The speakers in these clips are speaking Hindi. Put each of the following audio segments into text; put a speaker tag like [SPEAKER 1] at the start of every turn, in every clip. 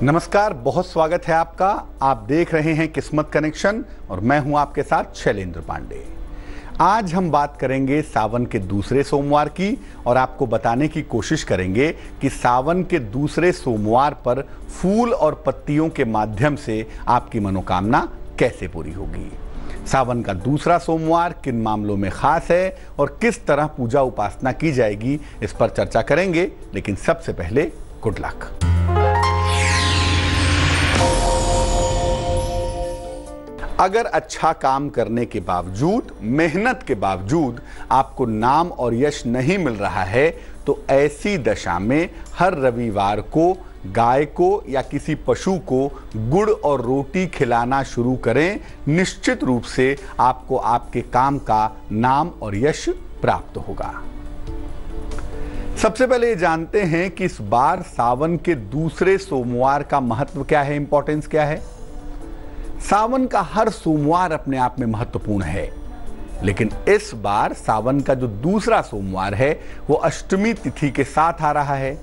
[SPEAKER 1] नमस्कार, बहुत स्वागत है आपका। आप देख रहे हैं किस्मत कनेक्शन और मैं हूं आपके साथ शैलेंद्र पांडे। आज हम बात करेंगे सावन के दूसरे सोमवार की और आपको बताने की कोशिश करेंगे कि सावन के दूसरे सोमवार पर फूल और पत्तियों के माध्यम से आपकी मनोकामना कैसे पूरी होगी। सावन का दूसरा सोमवार किन मामलों में खास है और किस तरह पूजा उपासना की जाएगी, इस पर चर्चा करेंगे। लेकिन सबसे पहले गुड लक। अगर अच्छा काम करने के बावजूद, मेहनत के बावजूद आपको नाम और यश नहीं मिल रहा है, तो ऐसी दशा में हर रविवार को गाय को या किसी पशु को गुड़ और रोटी खिलाना शुरू करें। निश्चित रूप से आपको आपके काम का नाम और यश प्राप्त होगा। सबसे पहले जानते हैं कि इस बार सावन के दूसरे सोमवार का महत्व क्या है, इंपॉर्टेंस क्या है। सावन का हर सोमवार अपने आप में महत्वपूर्ण है, लेकिन इस बार सावन का जो दूसरा सोमवार है वो अष्टमी तिथि के साथ आ रहा है।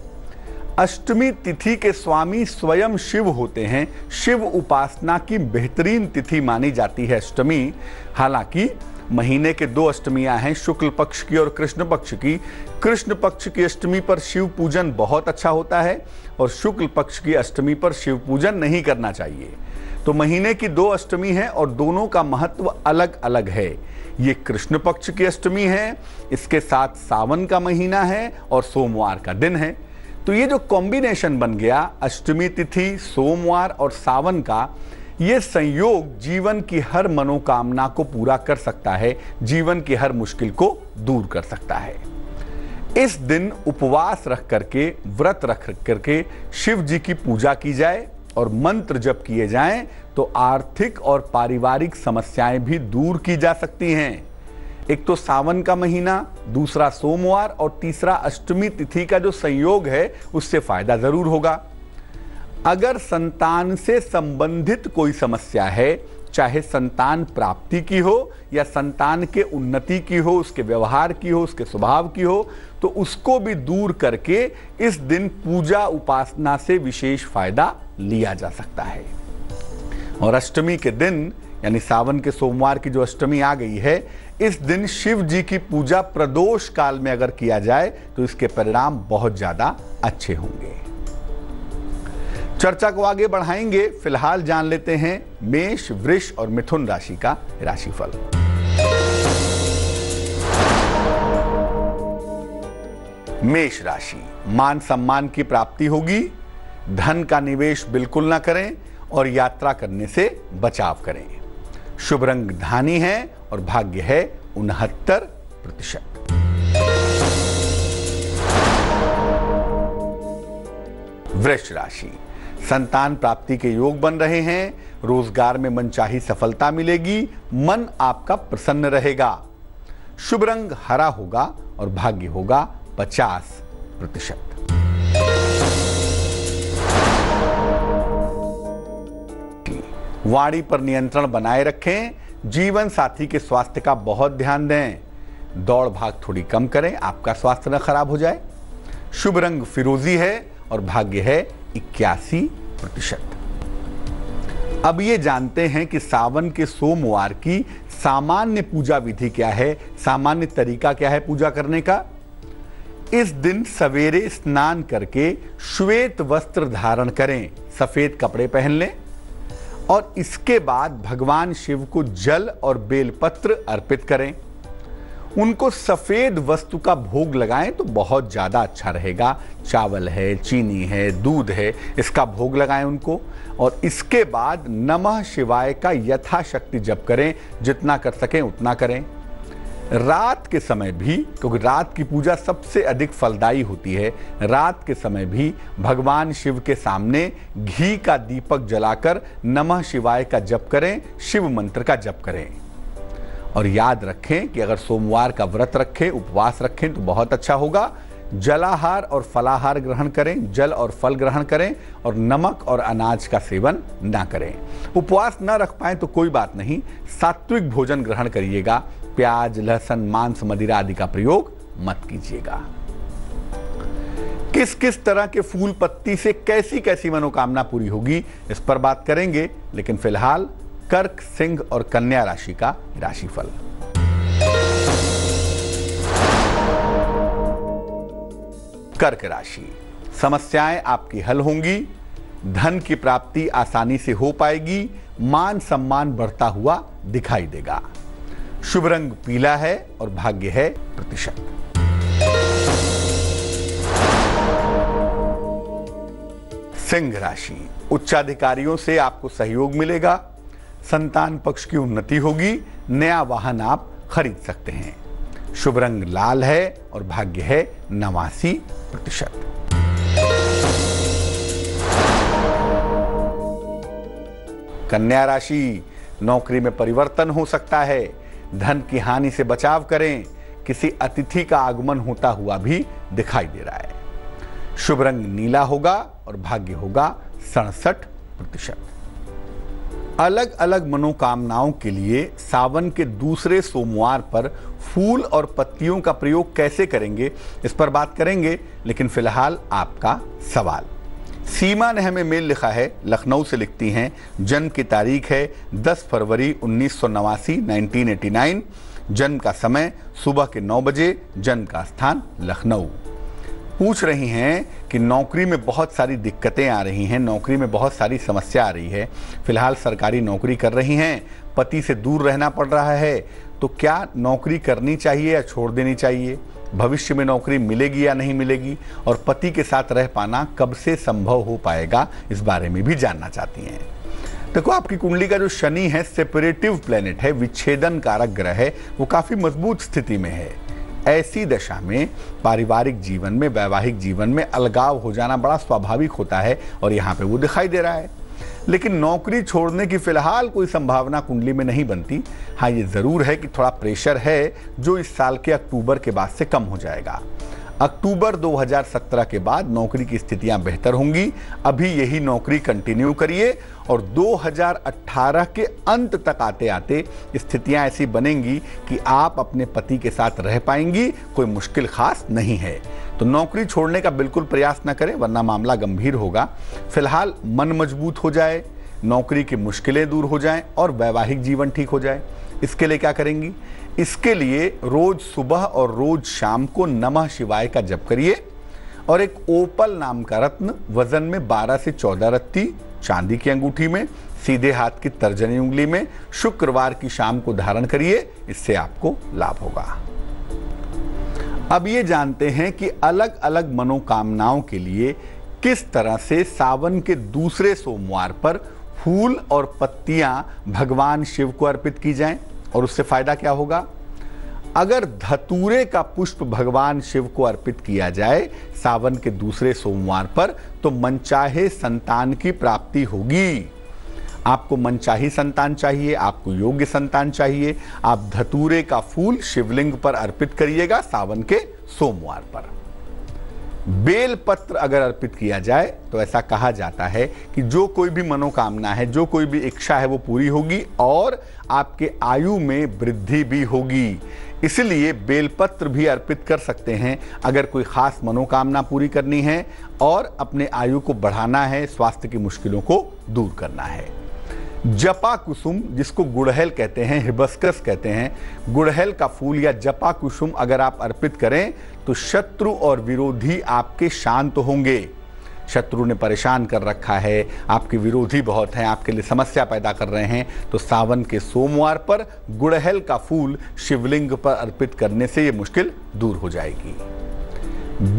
[SPEAKER 1] अष्टमी तिथि के स्वामी स्वयं शिव होते हैं। शिव उपासना की बेहतरीन तिथि मानी जाती है अष्टमी। हालांकि महीने के दो अष्टमियां हैं, शुक्ल पक्ष की और कृष्ण पक्ष की। कृष्ण पक्ष की अष्टमी पर शिव पूजन बहुत अच्छा होता है और शुक्ल पक्ष की अष्टमी पर शिव पूजन नहीं करना चाहिए। तो महीने की दो अष्टमी है और दोनों का महत्व अलग अलग है। ये कृष्ण पक्ष की अष्टमी है, इसके साथ सावन का महीना है और सोमवार का दिन है। तो ये जो कॉम्बिनेशन बन गया, अष्टमी तिथि, सोमवार और सावन का, ये संयोग जीवन की हर मनोकामना को पूरा कर सकता है, जीवन की हर मुश्किल को दूर कर सकता है। इस दिन उपवास रख करके, व्रत रख करके शिव जी की पूजा की जाए और मंत्र जप किए जाएं तो आर्थिक और पारिवारिक समस्याएं भी दूर की जा सकती हैं। एक तो सावन का महीना, दूसरा सोमवार और तीसरा अष्टमी तिथि का जो संयोग है उससे फायदा जरूर होगा। अगर संतान से संबंधित कोई समस्या है, चाहे संतान प्राप्ति की हो या संतान के उन्नति की हो, उसके व्यवहार की हो, उसके स्वभाव की हो, तो उसको भी दूर करके इस दिन पूजा उपासना से विशेष फायदा लिया जा सकता है। और अष्टमी के दिन यानी सावन के सोमवार की जो अष्टमी आ गई है, इस दिन शिव जी की पूजा प्रदोष काल में अगर किया जाए तो इसके परिणाम बहुत ज्यादा अच्छे होंगे। चर्चा को आगे बढ़ाएंगे। फिलहाल जान लेते हैं मेष, वृष और मिथुन राशि का राशिफल। मेष राशि, मान सम्मान की प्राप्ति होगी। धन का निवेश बिल्कुल ना करें और यात्रा करने से बचाव करें। शुभ रंग धानी है और भाग्य है 69%। वृष राशि, संतान प्राप्ति के योग बन रहे हैं। रोजगार में मनचाही सफलता मिलेगी। मन आपका प्रसन्न रहेगा। शुभ रंग हरा होगा और भाग्य होगा 50%। वाणी पर नियंत्रण बनाए रखें। जीवन साथी के स्वास्थ्य का बहुत ध्यान दें। दौड़ भाग थोड़ी कम करें, आपका स्वास्थ्य न खराब हो जाए। शुभ रंग फिरोजी है और भाग्य है 81%। अब ये जानते हैं कि सावन के सोमवार की सामान्य पूजा विधि क्या है, सामान्य तरीका क्या है पूजा करने का। इस दिन सवेरे स्नान करके श्वेत वस्त्र धारण करें, सफेद कपड़े पहन लें और इसके बाद भगवान शिव को जल और बेलपत्र अर्पित करें। उनको सफेद वस्तु का भोग लगाएं तो बहुत ज्यादा अच्छा रहेगा। चावल है, चीनी है, दूध है, इसका भोग लगाएं उनको। और इसके बाद नमः शिवाय का यथाशक्ति जप करें, जितना कर सकें उतना करें। रात के समय भी, क्योंकि रात की पूजा सबसे अधिक फलदायी होती है, रात के समय भी भगवान शिव के सामने घी का दीपक जलाकर नमः शिवाय का जप करें, शिव मंत्र का जप करें। और याद रखें कि अगर सोमवार का व्रत रखें, उपवास रखें तो बहुत अच्छा होगा। जलाहार और फलाहार ग्रहण करें, जल और फल ग्रहण करें और नमक और अनाज का सेवन ना करें। उपवास ना रख पाए तो कोई बात नहीं, सात्विक भोजन ग्रहण करिएगा। प्याज, लहसुन, मांस, मदिरा आदि का प्रयोग मत कीजिएगा। किस किस तरह के फूल पत्ती से कैसी कैसी मनोकामना पूरी होगी, इस पर बात करेंगे। लेकिन फिलहाल कर्क, सिंह और कन्या राशि का राशिफल। कर्क राशि, समस्याएं आपकी हल होंगी, धन की प्राप्ति आसानी से हो पाएगी, मान सम्मान बढ़ता हुआ दिखाई देगा। शुभ रंग पीला है और भाग्य है प्रतिशत। सिंह राशि, उच्चाधिकारियों से आपको सहयोग मिलेगा, संतान पक्ष की उन्नति होगी, नया वाहन आप खरीद सकते हैं। शुभ रंग लाल है और भाग्य है 89%। कन्या राशि, नौकरी में परिवर्तन हो सकता है, धन की हानि से बचाव करें, किसी अतिथि का आगमन होता हुआ भी दिखाई दे रहा है। शुभ रंग नीला होगा और भाग्य होगा 67%। अलग अलग मनोकामनाओं के लिए सावन के दूसरे सोमवार पर फूल और पत्तियों का प्रयोग कैसे करेंगे, इस पर बात करेंगे। लेकिन फिलहाल आपका सवाल। सीमा ने हमें मेल लिखा है, लखनऊ से लिखती हैं, जन्म की तारीख है 10 फरवरी 1989 1989, जन्म का समय सुबह के 9 बजे, जन्म का स्थान लखनऊ। पूछ रही हैं कि नौकरी में बहुत सारी दिक्कतें आ रही हैं, नौकरी में बहुत सारी समस्या आ रही है। फिलहाल सरकारी नौकरी कर रही हैं, पति से दूर रहना पड़ रहा है, तो क्या नौकरी करनी चाहिए या छोड़ देनी चाहिए? भविष्य में नौकरी मिलेगी या नहीं मिलेगी? और पति के साथ रह पाना कब से संभव हो पाएगा, इस बारे में भी जानना चाहती हैं। देखो, आपकी कुंडली का जो शनि है सेपरेटिव प्लेनेट है, विच्छेदन कारक ग्रह है, वो काफी मजबूत स्थिति में है। ऐसी दशा में पारिवारिक जीवन में, वैवाहिक जीवन में अलगाव हो जाना बड़ा स्वाभाविक होता है और यहाँ पे वो दिखाई दे रहा है। लेकिन नौकरी छोड़ने की फिलहाल कोई संभावना कुंडली में नहीं बनती। हाँ, ये जरूर है कि थोड़ा प्रेशर है जो इस साल के अक्टूबर के बाद से कम हो जाएगा। अक्टूबर 2017 के बाद नौकरी की स्थितियां बेहतर होंगी। अभी यही नौकरी कंटिन्यू करिए और 2018 के अंत तक आते आते स्थितियां ऐसी बनेंगी कि आप अपने पति के साथ रह पाएंगी, कोई मुश्किल खास नहीं है। तो नौकरी छोड़ने का बिल्कुल प्रयास न करें, वरना मामला गंभीर होगा। फिलहाल मन मजबूत हो जाए, नौकरी की मुश्किलें दूर हो जाएं और वैवाहिक जीवन ठीक हो जाए। इसके लिए क्या करेंगी? इसके लिए रोज सुबह और रोज शाम को नमः शिवाय का जप करिए और एक ओपल नाम का रत्न वजन में 12 से 14 रत्ती चांदी की अंगूठी में, सीधे हाथ की तर्जनी उंगली में शुक्रवार की शाम को धारण करिए। इससे आपको लाभ होगा। अब ये जानते हैं कि अलग अलग मनोकामनाओं के लिए किस तरह से सावन के दूसरे सोमवार पर फूल और पत्तियां भगवान शिव को अर्पित की जाएं और उससे फायदा क्या होगा। अगर धतूरे का पुष्प भगवान शिव को अर्पित किया जाए सावन के दूसरे सोमवार पर, तो मनचाहे संतान की प्राप्ति होगी। आपको मनचाही संतान चाहिए, आपको योग्य संतान चाहिए, आप धतूरे का फूल शिवलिंग पर अर्पित करिएगा सावन के सोमवार पर। बेल पत्र अगर अर्पित किया जाए तो ऐसा कहा जाता है कि जो कोई भी मनोकामना है, जो कोई भी इच्छा है, वो पूरी होगी और आपके आयु में वृद्धि भी होगी। इसलिए बेलपत्र भी अर्पित कर सकते हैं अगर कोई खास मनोकामना पूरी करनी है और अपने आयु को बढ़ाना है, स्वास्थ्य की मुश्किलों को दूर करना है। जपा कुसुम, जिसको गुड़हल कहते हैं, हिबिस्कस कहते हैं, गुड़हल का फूल या जपा कुसुम अगर आप अर्पित करें तो शत्रु और विरोधी आपके शांत होंगे। शत्रु ने परेशान कर रखा है, आपके विरोधी बहुत हैं, आपके लिए समस्या पैदा कर रहे हैं, तो सावन के सोमवार पर गुड़हल का फूल शिवलिंग पर अर्पित करने से ये मुश्किल दूर हो जाएगी।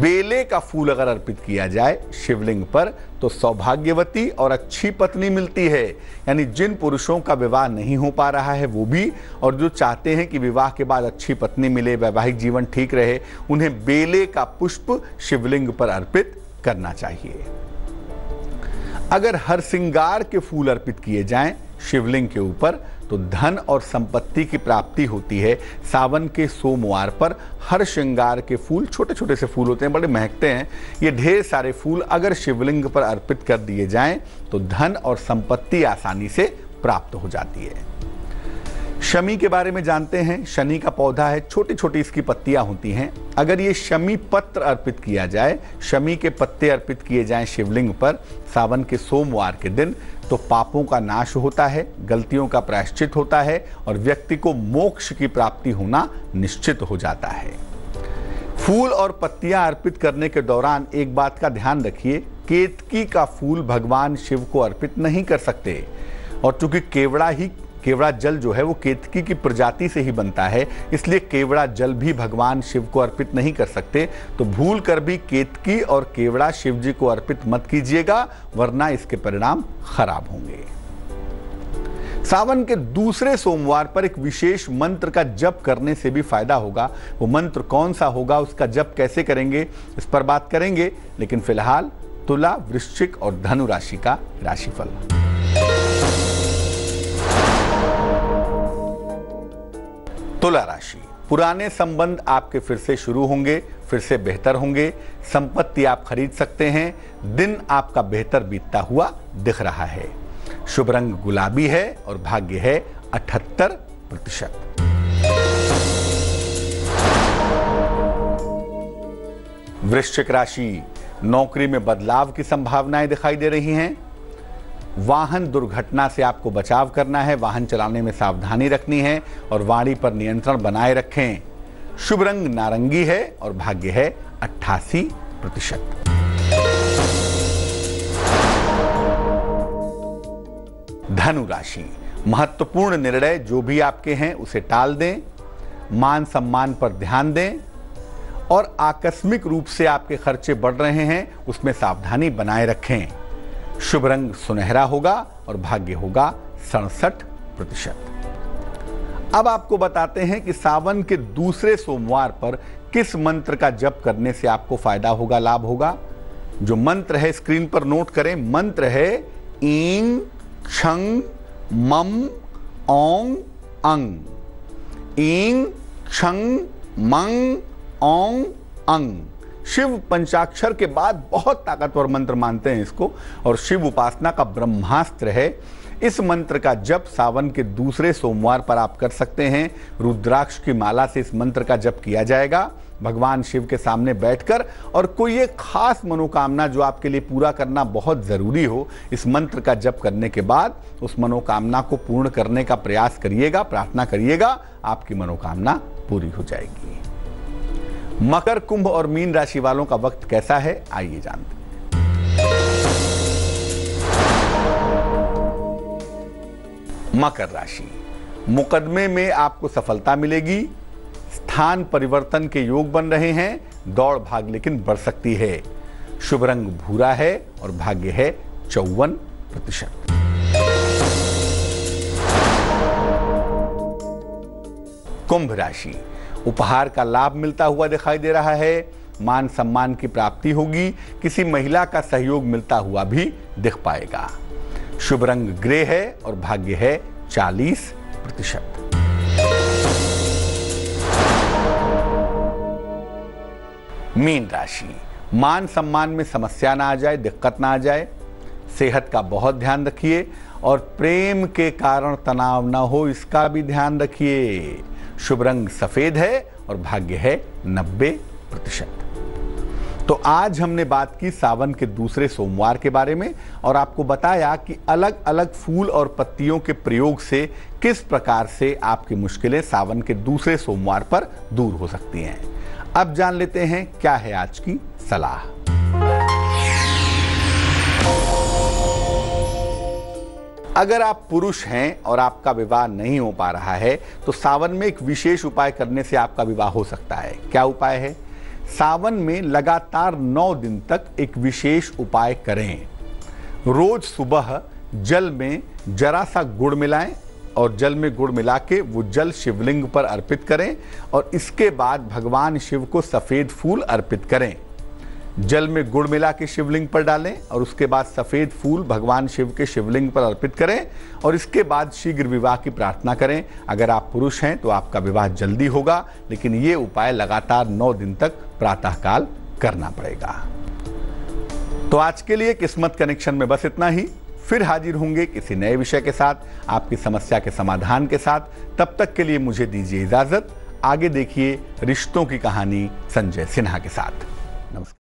[SPEAKER 1] बेले का फूल अगर अर्पित किया जाए शिवलिंग पर तो सौभाग्यवती और अच्छी पत्नी मिलती है। यानी जिन पुरुषों का विवाह नहीं हो पा रहा है वो भी, और जो चाहते हैं कि विवाह के बाद अच्छी पत्नी मिले, वैवाहिक जीवन ठीक रहे, उन्हें बेले का पुष्प शिवलिंग पर अर्पित करना चाहिए। अगर हर श्रृंगार के फूल अर्पित किए जाएं शिवलिंग के ऊपर तो धन और संपत्ति की प्राप्ति होती है। सावन के सोमवार पर हर श्रृंगार के फूल, छोटे छोटे से फूल होते हैं, बड़े महकते हैं, ये ढेर सारे फूल अगर शिवलिंग पर अर्पित कर दिए जाएं तो धन और संपत्ति आसानी से प्राप्त हो जाती है। शमी के बारे में जानते हैं। शनि का पौधा है, छोटी छोटी इसकी पत्तियां होती हैं। अगर ये शमी पत्र अर्पित किया जाए, शमी के पत्ते अर्पित किए जाएं शिवलिंग पर सावन के सोमवार के दिन, तो पापों का नाश होता है, गलतियों का प्रायश्चित होता है और व्यक्ति को मोक्ष की प्राप्ति होना निश्चित हो जाता है। फूल और पत्तियां अर्पित करने के दौरान एक बात का ध्यान रखिए, केतकी का फूल भगवान शिव को अर्पित नहीं कर सकते। और चूंकि केवड़ा जल जो है वो केतकी की प्रजाति से ही बनता है, इसलिए केवड़ा जल भी भगवान शिव को अर्पित नहीं कर सकते। तो भूल कर भी केतकी और केवड़ा शिव जी को अर्पित मत कीजिएगा, वरना इसके परिणाम खराब होंगे। सावन के दूसरे सोमवार पर एक विशेष मंत्र का जप करने से भी फायदा होगा। वो मंत्र कौन सा होगा, उसका जप कैसे करेंगे, इस पर बात करेंगे। लेकिन फिलहाल तुला, वृश्चिक और धनु राशि का राशिफल। तुला राशि, पुराने संबंध आपके फिर से शुरू होंगे, फिर से बेहतर होंगे। संपत्ति आप खरीद सकते हैं। दिन आपका बेहतर बीतता हुआ दिख रहा है। शुभ रंग गुलाबी है और भाग्य है 78%। वृश्चिक राशि, नौकरी में बदलाव की संभावनाएं दिखाई दे रही हैं। वाहन दुर्घटना से आपको बचाव करना है, वाहन चलाने में सावधानी रखनी है और वाणी पर नियंत्रण बनाए रखें। शुभ रंग नारंगी है और भाग्य है 88%। धनु राशि, महत्वपूर्ण निर्णय जो भी आपके हैं उसे टाल दें, मान सम्मान पर ध्यान दें और आकस्मिक रूप से आपके खर्चे बढ़ रहे हैं उसमें सावधानी बनाए रखें। शुभ रंग सुनहरा होगा और भाग्य होगा 67%। अब आपको बताते हैं कि सावन के दूसरे सोमवार पर किस मंत्र का जप करने से आपको फायदा होगा, लाभ होगा। जो मंत्र है स्क्रीन पर नोट करें। मंत्र है ईं क्षं मम औं अंग। ईं क्षं मं औं अंग। शिव पंचाक्षर के बाद बहुत ताकतवर मंत्र मानते हैं इसको और शिव उपासना का ब्रह्मास्त्र है। इस मंत्र का जप सावन के दूसरे सोमवार पर आप कर सकते हैं। रुद्राक्ष की माला से इस मंत्र का जप किया जाएगा भगवान शिव के सामने बैठकर, और कोई एक खास मनोकामना जो आपके लिए पूरा करना बहुत जरूरी हो, इस मंत्र का जप करने के बाद उस मनोकामना को पूर्ण करने का प्रयास करिएगा, प्रार्थना करिएगा, आपकी मनोकामना पूरी हो जाएगी। मकर, कुंभ और मीन राशि वालों का वक्त कैसा है, आइए जानते हैं। मकर राशि, मुकदमे में आपको सफलता मिलेगी। स्थान परिवर्तन के योग बन रहे हैं। दौड़ भाग लेकिन बढ़ सकती है। शुभ रंग भूरा है और भाग्य है 54%। कुंभ राशि, उपहार का लाभ मिलता हुआ दिखाई दे रहा है। मान सम्मान की प्राप्ति होगी। किसी महिला का सहयोग मिलता हुआ भी दिख पाएगा। शुभ रंग ग्रे है और भाग्य है 40%। मीन राशि, मान सम्मान में समस्या ना आ जाए, दिक्कत ना आ जाए। सेहत का बहुत ध्यान रखिए और प्रेम के कारण तनाव ना हो, इसका भी ध्यान रखिए। शुभ रंग सफेद है और भाग्य है 90%। तो आज हमने बात की सावन के दूसरे सोमवार के बारे में और आपको बताया कि अलग अलग फूल और पत्तियों के प्रयोग से किस प्रकार से आपकी मुश्किलें सावन के दूसरे सोमवार पर दूर हो सकती हैं। अब जान लेते हैं क्या है आज की सलाह। अगर आप पुरुष हैं और आपका विवाह नहीं हो पा रहा है तो सावन में एक विशेष उपाय करने से आपका विवाह हो सकता है। क्या उपाय है? सावन में लगातार 9 दिन तक एक विशेष उपाय करें। रोज सुबह जल में जरा सा गुड़ मिलाएं और जल में गुड़ मिला के वो जल शिवलिंग पर अर्पित करें और इसके बाद भगवान शिव को सफेद फूल अर्पित करें। जल में गुड़ मिला के शिवलिंग पर डालें और उसके बाद सफेद फूल भगवान शिव के शिवलिंग पर अर्पित करें और इसके बाद शीघ्र विवाह की प्रार्थना करें। अगर आप पुरुष हैं तो आपका विवाह जल्दी होगा, लेकिन ये उपाय लगातार 9 दिन तक प्रातःकाल करना पड़ेगा। तो आज के लिए किस्मत कनेक्शन में बस इतना ही। फिर हाजिर होंगे किसी नए विषय के साथ, आपकी समस्या के समाधान के साथ। तब तक के लिए मुझे दीजिए इजाजत। आगे देखिए रिश्तों की कहानी संजय सिन्हा के साथ। नमस्कार।